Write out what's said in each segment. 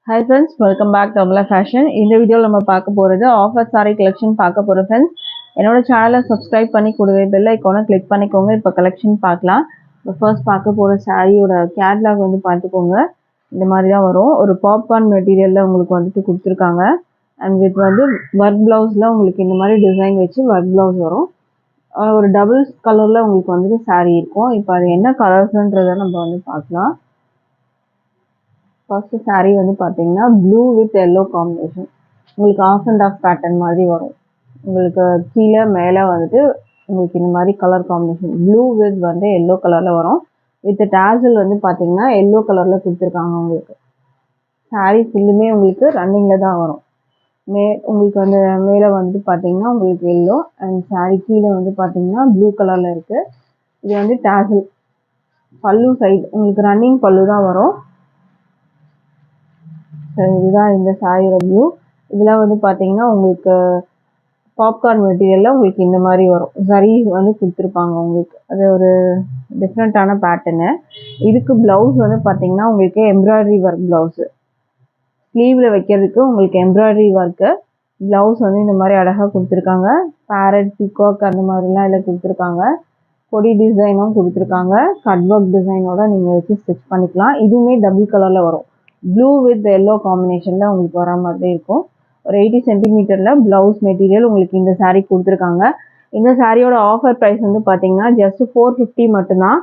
Hi friends, welcome back to Amla Fashion. இந்த வீடியோல நம்ம பார்க்க போறது ஆஃபர் saree collection பார்க்க போறோம் friends. என்னோட சேனலை subscribe பண்ணி கூடவே bell icon-ஐ click பண்ணிக்கோங்க. இப்போ collection பார்க்கலாம். இப்போ first பார்க்க போற சாரியோட catalog வந்து பார்த்துக்கோங்க. இந்த மாதிரி தான் வரும். ஒரு பாப்கார்ன் மெட்டீரியல்ல உங்களுக்கு வந்துட்டு கொடுத்திருக்காங்க. and with வந்து work blouseல உங்களுக்கு இந்த மாதிரி டிசைன் வச்சு work blouse வரும். ஒரு டபுள் கலர்ல உங்களுக்கு வந்துட்டு saree இருக்கும். இப்போ அது என்ன கலர்ஸ்ன்றதை நம்ம வந்து பார்க்கலாம். ஃபர்ஸ்ட் saree வந்து பார்த்தீங்கன்னா ப்ளூ வித் எல்லோ காம்பினேஷன். உங்களுக்கு ஆஃப் அண்ட் ஆஃப் பேட்டர்ன் மாதிரி வரும். உங்களுக்கு கீழே மேலே வந்துட்டு உங்களுக்கு இந்த மாதிரி கலர் காம்பினேஷன் ப்ளூ வித் வந்து எல்லோ கலரில் வரும். வித் டேசல் வந்து பார்த்தீங்கன்னா எல்லோ கலரில் கொடுத்துருக்காங்க உங்களுக்கு. saree ஃபுல்லுமே உங்களுக்கு ரன்னிங்கில் தான் வரும். உங்களுக்கு அந்த மேலே வந்துட்டு பார்த்தீங்கன்னா உங்களுக்கு எல்லோ அண்ட் saree கீழே வந்து பார்த்தீங்கன்னா ப்ளூ கலரில் இருக்குது. இது வந்து டேசல் பல்லு சைடு உங்களுக்கு ரன்னிங் பல்லு தான் வரும். இதுதான் இந்த சாரியோட வியூ. இதெல்லாம் வந்து பார்த்தீங்கன்னா உங்களுக்கு பாப்கார்ன் மெட்டீரியலில் உங்களுக்கு இந்த மாதிரி வரும். சரி வந்து கொடுத்துருப்பாங்க உங்களுக்கு. அது ஒரு டிஃப்ரெண்ட்டான பேட்டர்னு. இதுக்கு ப்ளவுஸ் வந்து பார்த்தீங்கன்னா உங்களுக்கு எம்ப்ராய்டரி ஒர்க் ப்ளவுஸு. ஸ்லீவில் வைக்கிறதுக்கு உங்களுக்கு எம்ப்ராய்டரி ஒர்க்கு ப்ளவுஸ் வந்து இந்த மாதிரி அழகாக கொடுத்துருக்காங்க. பேரட் பீகாக் அந்த மாதிரிலாம் இதில் கொடுத்துருக்காங்க. கொடி டிசைனும் கொடுத்துருக்காங்க. கட் ஒர்க் டிசைனோட நீங்கள் வச்சு ஸ்டிச் பண்ணிக்கலாம். இதுவுமே டபுள் கலரில் வரும். ப்ளூ வித் எல்லோ காம்பினேஷனில் உங்களுக்கு வர மாதிரி இருக்கும். ஒரு 80 சென்டிமீட்டரில் ப்ளவுஸ் மெட்டீரியல் உங்களுக்கு இந்த saree கொடுத்துருக்காங்க. இந்த சாரியோட ஆஃபர் ப்ரைஸ் வந்து பார்த்தீங்கன்னா ஜஸ்ட் 450 மட்டும்தான்.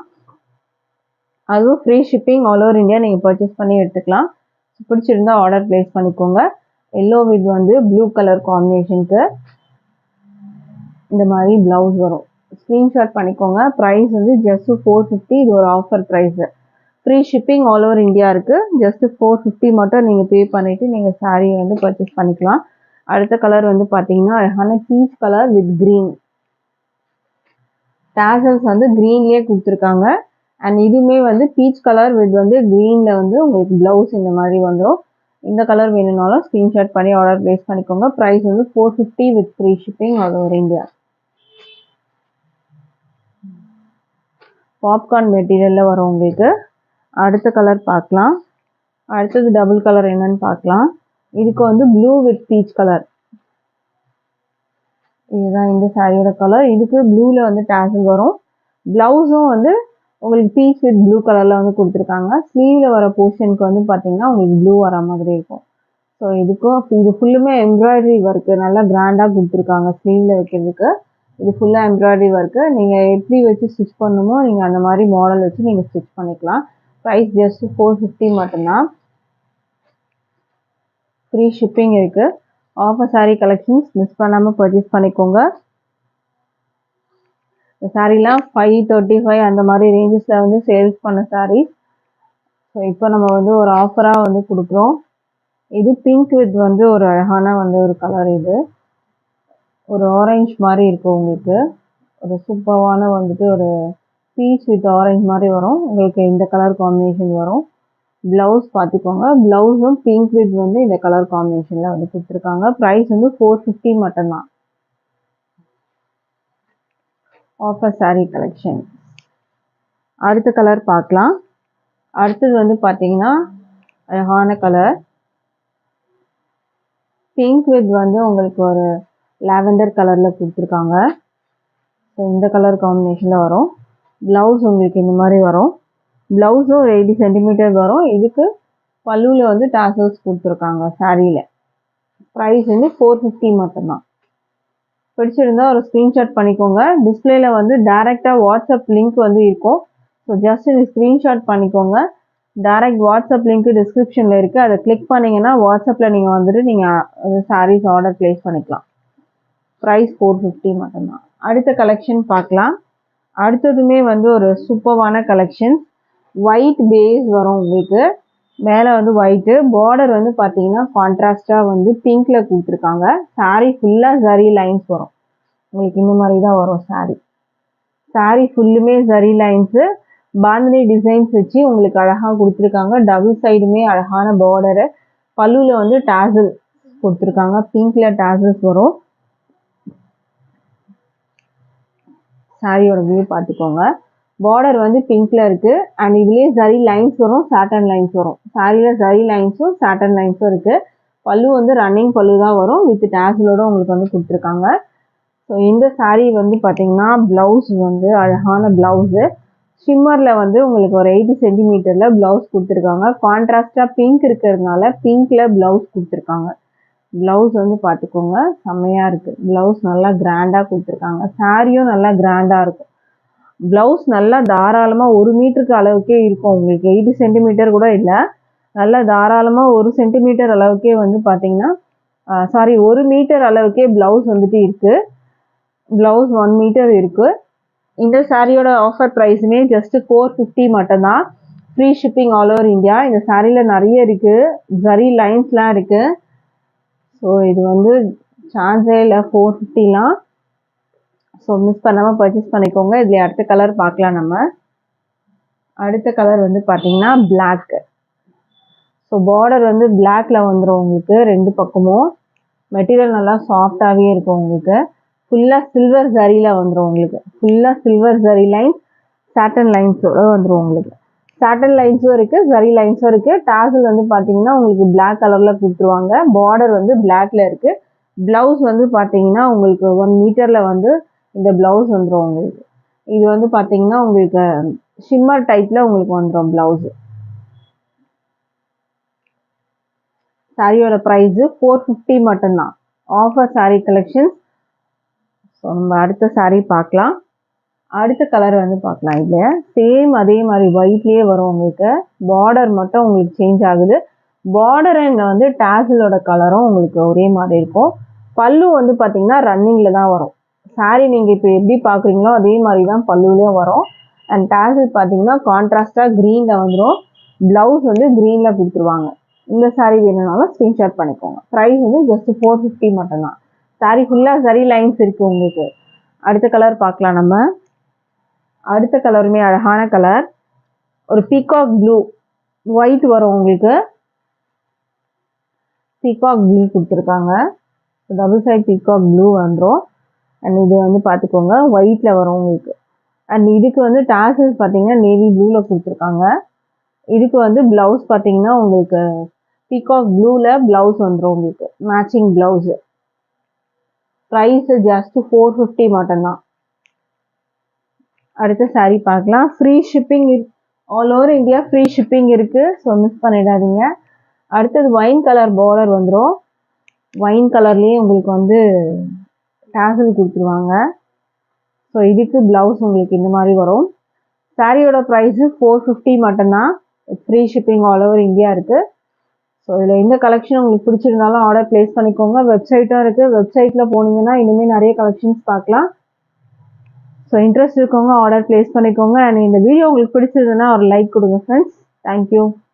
அதுவும் free shipping all over India நீங்கள் பர்ச்சேஸ் பண்ணி எடுத்துக்கலாம். பிடிச்சிருந்தா ஆர்டர் ப்ளேஸ் பண்ணிக்கோங்க. எல்லோ வித் வந்து ப்ளூ கலர் காம்பினேஷனுக்கு இந்த மாதிரி ப்ளவுஸ் வரும். ஸ்க்ரீன்ஷாட் பண்ணிக்கோங்க. ப்ரைஸ் வந்து ஜஸ்ட் 450. இது ஒரு offer price. Free shipping all over India இருக்குது. ஜஸ்ட் 450 மட்டும் நீங்கள் பே பண்ணிவிட்டு நீங்கள் சாரியை வந்து பர்ச்சேஸ் பண்ணிக்கலாம். அடுத்த கலர் வந்து பார்த்தீங்கன்னா அழகான peach colour with green. Tassels வந்து க்ரீன்லேயே கொடுத்துருக்காங்க. அண்ட் இதுவுமே வந்து பீச் கலர் வித் வந்து க்ரீனில் வந்து உங்களுக்கு ப்ளவுஸ் இந்த மாதிரி வந்துடும். இந்த கலர் வேணும்னாலும் ஸ்க்ரீன்ஷாட் பண்ணி ஆர்டர் ப்ளேஸ் பண்ணிக்கோங்க. ப்ரைஸ் வந்து 450 with free shipping all over India. Popcorn மெட்டீரியலில் வரும் உங்களுக்கு. அடுத்த கலர் பார்க்கலாம். அடுத்தது டபுள் கலர் என்னன்னு பார்க்கலாம். இதுக்கு வந்து ப்ளூ வித் பீச் கலர். இதுதான் இந்த சாரியோட கலர். இதுக்கு ப்ளூவில் வந்து டேசல் வரும். ப்ளவுஸும் வந்து உங்களுக்கு பீச் வித் ப்ளூ கலரில் வந்து கொடுத்துருக்காங்க. ஸ்லீவில் வர போர்ஷனுக்கு வந்து பார்த்தீங்கன்னா உங்களுக்கு ப்ளூ வர மாதிரி இருக்கும். ஸோ இதுக்கும் இது ஃபுல்லுமே எம்ப்ராய்டரி ஒர்க்கு நல்லா கிராண்டாக கொடுத்துருக்காங்க. ஸ்லீவில் வைக்கிறதுக்கு இது ஃபுல்லாக எம்ப்ராய்டரி ஒர்க்கு. நீங்கள் எப்படி வச்சு ஸ்டிச் பண்ணணுமோ நீங்கள் அந்த மாதிரி மாடல் வச்சு நீங்கள் ஸ்டிச் பண்ணிக்கலாம். ப்ரைஸ் ஜஸ்ட் 450 மட்டும்தான். ஃப்ரீ ஷிப்பிங் இருக்குது. ஆஃபர் சாரீ கலெக்ஷன்ஸ் மிஸ் பண்ணாமல் பர்ச்சேஸ் பண்ணிக்கோங்க. இந்த சாரீலாம் 535 அந்த மாதிரி ரேஞ்சஸில் வந்து சேல்ஸ் பண்ண சாரீஸ். ஸோ இப்போ நம்ம வந்து ஒரு ஆஃபராக வந்து கொடுக்குறோம். இது பிங்க் வித் வந்து ஒரு அழகான வந்து ஒரு கலர். இது ஒரு ஆரஞ்சு மாதிரி இருக்கும் உங்களுக்கு. ஒரு சூப்பரான வந்துட்டு ஒரு பீச் வித் ஆரஞ்சு மாதிரி வரும் உங்களுக்கு. இந்த கலர் காம்பினேஷன் வரும். ப்ளவுஸ் பார்த்துக்கோங்க. ப்ளவுஸும் பிங்க் வித் வந்து இந்த கலர் காம்பினேஷனில் வந்து கொடுத்துருக்காங்க. ப்ரைஸ் வந்து 450 மட்டும்தான். Offer sari collection. அடுத்த கலர் பார்க்கலாம். அடுத்தது வந்து பார்த்தீங்கன்னா அழகான கலர் பிங்க் வித் வந்து உங்களுக்கு ஒரு லாவெண்டர் கலரில் கொடுத்துருக்காங்க. ஸோ இந்த கலர் காம்பினேஷனில் வரும். ப்ளவுஸ் உங்களுக்கு இந்த மாதிரி வரும். ப்ளவுஸும் ஒரு 80 சென்டிமீட்டர் வரும். இதுக்கு பல்லுவில் வந்து டாசல்ஸ் கொடுத்துருக்காங்க சாரியில். ப்ரைஸ் வந்து 450 மட்டும்தான். பிடிச்சிருந்தா ஒரு ஸ்க்ரீன்ஷாட் பண்ணிக்கோங்க. டிஸ்பிளேல வந்து டைரெக்டாக வாட்ஸ்அப் லிங்க் வந்து இருக்கும். ஸோ ஜஸ்ட் இது ஸ்க்ரீன்ஷாட் பண்ணிக்கோங்க. டைரக்ட் வாட்ஸ்அப் லிங்க் டிஸ்கிரிப்ஷனில் இருக்குது. அதை கிளிக் பண்ணிங்கன்னா வாட்ஸ்அப்பில் நீங்கள் வந்துட்டு நீங்கள் சாரீஸ் ஆர்டர் ப்ளேஸ் பண்ணிக்கலாம். ப்ரைஸ் 450 மட்டும்தான். அடுத்த கலெக்ஷன் பார்க்கலாம். அடுத்ததுமே வந்து ஒரு சூப்பரான கலெக்ஷன். ஒயிட் பேஸ் வரும் உங்களுக்கு. மேலே வந்து ஒயிட்டு பார்டர் வந்து பார்த்தீங்கன்னா கான்ட்ராஸ்டாக வந்து பிங்க்கில் கொடுத்துருக்காங்க. சாரீ ஃபுல்லாக ஜரி லைன்ஸ் வரும் உங்களுக்கு. இந்த மாதிரி தான் வரும் சாரீ ஃபுல்லுமே ஜரி லைன்ஸு பாந்தினி டிசைன்ஸ் வச்சு உங்களுக்கு அழகாக கொடுத்துருக்காங்க. டபுள் சைடுமே அழகான பார்டரு. பல்லுவில் வந்து டாசல் கொடுத்துருக்காங்க. பிங்க்கில் டாசல்ஸ் வரும். சாரியோட வியூ பார்த்துக்கோங்க. பார்டர் வந்து பிங்க்ல இருக்கு. அண்ட் இதுலயே ஜரி லைன்ஸ் வரும், சாட்டன் லைன்ஸ் வரும். சாரியில ஜரி லைன்ஸும் சாட்டன் லைன்ஸும் இருக்கு. பல்லு வந்து ரன்னிங் பல்லு தான் வரும், வித் டேசலோட உங்களுக்கு வந்து கொடுத்துருக்காங்க. ஸோ இந்த சாரீ வந்து பார்த்தீங்கன்னா பிளவுஸ் வந்து அழகான பிளவுஸு. ஷிம்மரில் வந்து உங்களுக்கு ஒரு 80 சென்டிமீட்டரில் ப்ளவுஸ் கொடுத்துருக்காங்க. கான்ட்ராஸ்டாக பிங்க் இருக்கிறதுனால பிங்க்கில் ப்ளவுஸ் கொடுத்துருக்காங்க. ப்ளவுஸ் வந்து பார்த்துக்கோங்க, செம்மையாக இருக்குது. ப்ளவுஸ் நல்லா கிராண்டாக கொடுத்துருக்காங்க. சாரியும் நல்லா கிராண்டாக இருக்கும். ப்ளவுஸ் நல்லா தாராளமாக 1 மீட்டருக்கு அளவுக்கே இருக்கும் உங்களுக்கு. 80 சென்டிமீட்டர் கூட இல்லை, நல்லா தாராளமாக 1 சென்டிமீட்டர் அளவுக்கே வந்து பார்த்தீங்கன்னா 1 மீட்டர் அளவுக்கே ப்ளவுஸ் வந்துட்டு இருக்குது. ப்ளவுஸ் 1 மீட்டர் இருக்குது. இந்த சாரியோட ஆஃபர் ப்ரைஸுமே ஜஸ்ட் 450 மட்டும்தான். Free shipping all over India. இந்த சாரியில் நிறைய இருக்குது, ஜரி லைன்ஸ்லாம் இருக்குது. ஸோ இது வந்து சான்ஸே இல்லை 450லாம். ஸோ மிஸ் பண்ணாமல் பர்ச்சேஸ் பண்ணிக்கோங்க. இதில் அடுத்த கலர் பார்க்கலாம் நம்ம. அடுத்த கலர் வந்து பார்த்தீங்கன்னா பிளாக். ஸோ பார்டர் வந்து பிளாக்ல வந்துடும் உங்களுக்கு. 2 பக்கமும் மெட்டீரியல் நல்லா சாஃப்டாகவே இருக்கும் உங்களுக்கு. ஃபுல்லாக சில்வர் ஜரியில் வந்துடும் உங்களுக்கு. ஃபுல்லாக சில்வர் ஜரி லைன்ஸ், சாட்டன் லைன்ஸோட வந்துடும் உங்களுக்கு. சாட்டன் லைன்ஸும் இருக்குது, ஜரி லைன்ஸும் இருக்குது. டாசல் வந்து பார்த்தீங்கன்னா உங்களுக்கு பிளாக் கலரில் கொடுத்துருவாங்க. பார்டர் வந்து பிளாக்ல இருக்குது. ப்ளவுஸ் வந்து பார்த்தீங்கன்னா உங்களுக்கு 1 மீட்டரில் வந்து இந்த ப்ளவுஸ் வந்துடும் உங்களுக்கு. இது வந்து பார்த்தீங்கன்னா உங்களுக்கு ஷிம்மர் டைப்பில் உங்களுக்கு வந்துடும் ப்ளவுஸு. சாரியோட ப்ரைஸு 450 மட்டும்தான். Offer sari collections. ஸோ நம்ம அடுத்த சாரீ பார்க்கலாம். அடுத்த கலர் வந்து பார்க்கலாம். இதில் சேம் அதே மாதிரி ஒயிட்லேயே வரும் உங்களுக்கு. பார்டர் மட்டும் உங்களுக்கு சேஞ்ச் ஆகுது. பார்டர் அண்ட் வந்து டாசலோட கலரும் உங்களுக்கு ஒரே மாதிரி இருக்கும். பல்லு வந்து பார்த்தீங்கன்னா ரன்னிங்கில் தான் வரும். சாரீ நீங்கள் இப்போ எப்படி பார்க்குறீங்களோ அதே மாதிரி தான் பல்லுலேயும் வரும். அண்ட் டாசல் பார்த்தீங்கன்னா கான்ட்ராஸ்டாக க்ரீனில் வந்துடும். ப்ளவுஸ் வந்து க்ரீனில் கொடுத்துருவாங்க. இந்த சாரீ வேணும்னாலும் ஸ்க்ரீன்ஷாட் பண்ணிக்கோங்க. ப்ரைஸ் வந்து ஜஸ்ட் 450 மட்டும்தான். சாரீ ஃபுல்லாக சரி லைன்ஸ் இருக்குது உங்களுக்கு. அடுத்த கலர் பார்க்கலாம் நம்ம. அடுத்த கலருமே அழகான கலர். ஒரு பீகாக் ப்ளூ, ஒயிட் வரும் உங்களுக்கு. பீகாக் ப்ளூ கொடுத்துருக்காங்க. டபுள் சைட் பீகாக் ப்ளூ வந்துடும். அண்ட் இது வந்து பார்த்துக்கோங்க, ஒயிட்டில் வரும் உங்களுக்கு. அண்ட் இதுக்கு வந்து டாசல்ஸ் பார்த்தீங்கன்னா நேவி ப்ளூவில் கொடுத்துருக்காங்க. இதுக்கு வந்து ப்ளவுஸ் பார்த்தீங்கன்னா உங்களுக்கு பீகாக் ப்ளூவில் ப்ளவுஸ் வந்துடும் உங்களுக்கு, மேட்சிங் ப்ளவுஸு. ப்ரைஸு ஜஸ்ட் 450 மட்டும்தான். அடுத்த சாரீ பார்க்கலாம். Free shipping all over India free shipping இருக்குது. ஸோ மிஸ் பண்ணிடாதீங்க. அடுத்தது ஒயின் கலர் பார்டர் வந்துடும். ஒயின் கலர்லேயே உங்களுக்கு வந்து டாசல் கொடுத்துருவாங்க. ஸோ இதுக்கு ப்ளவுஸ் உங்களுக்கு இந்த மாதிரி வரும். சாரியோட ப்ரைஸு 450 மட்டும்தான். Free shipping all over India இருக்குது. ஸோ இதில் எந்த கலெக்ஷன் உங்களுக்கு பிடிச்சிருந்தாலும் ஆர்டர் ப்ளேஸ் பண்ணிக்கோங்க. வெப்சைட்டும் இருக்குது. வெப்சைட்டில் போனீங்கன்னா இனிமேல் நிறைய கலெக்ஷன்ஸ் பார்க்கலாம். ஸோ இன்ட்ரெஸ்ட் இருக்கவங்க ஆர்டர் ப்ளேஸ் பண்ணிக்கோங்க. அண்ட் இந்த வீடியோ உங்களுக்கு பிடிச்சிருந்ததுன்னா ஒரு லைக் கொடுங்க ஃப்ரெண்ட்ஸ். தேங்க்யூ.